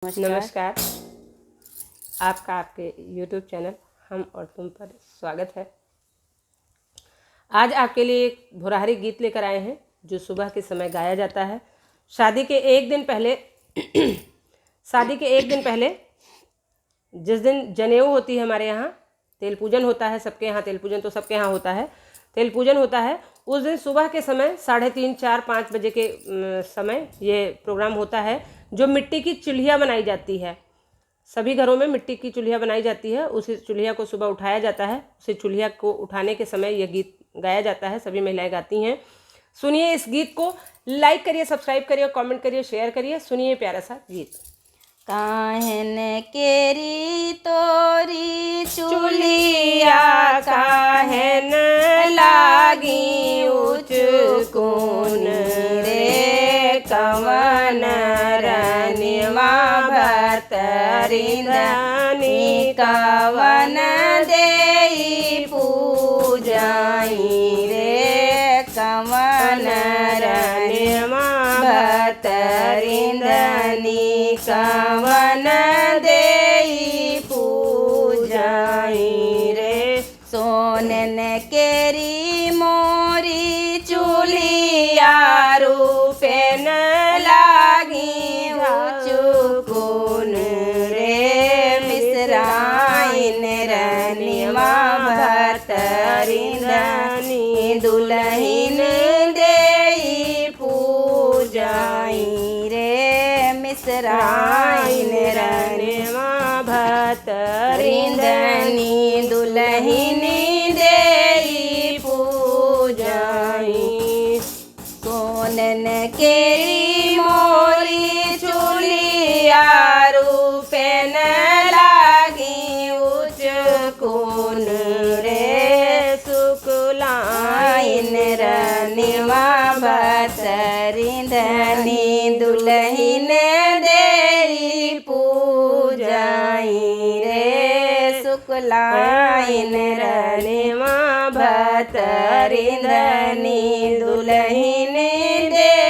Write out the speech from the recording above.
नमस्कार। आपका आपके YouTube चैनल हम और तुम पर स्वागत है। आज आपके लिए एक भुराहरी गीत लेकर आए हैं जो सुबह के समय गाया जाता है। शादी के एक दिन पहले जिस दिन जनेऊ होती है, हमारे यहाँ तेल पूजन होता है। सबके यहाँ तेल पूजन तो सबके यहाँ होता है, तेल पूजन होता है। उस दिन सुबह के समय 3:30, 4, 5 बजे के समय ये प्रोग्राम होता है, जो मिट्टी की चूल्हियाँ बनाई जाती है। सभी घरों में मिट्टी की चूल्हियाँ बनाई जाती है। उसी चूल्हिया को सुबह उठाया जाता है। उसी चूल्हिया को उठाने के समय यह गीत गाया जाता है, सभी महिलाएं गाती हैं। सुनिए इस गीत को, लाइक करिए, सब्सक्राइब करिए, कमेंट करिए, शेयर करिए। सुनिए प्यारा सा गीत। काहन केरी तोरी चूल्हिया, काहन लागी उचकुन रे, कवन रनिवा भतरिंदनी, कवन देई पूजाई रे, कवन रनिवा भतरिंदनी, कवन देई पूजाई रे। सोनन केरी मोरी चूल्हिया, रूपेन लागी उचकुन रे, मिसराइन रनिवा भतरिंदनी, दुल्हिन देई पूजाई रे, मिसराइन रनिवा भतरिंदनी, दुल्हिन देई पूजाई। सोनन केरी मोरी चूल्हिया, रूपेन लागी उचकुन रे, शुक्लाइन रनिवा भतरिंदनी, दुल्हिन देई पूजाई रे, शुक्लाइन रनिवा भतरिंदनी, दुल्हिन देई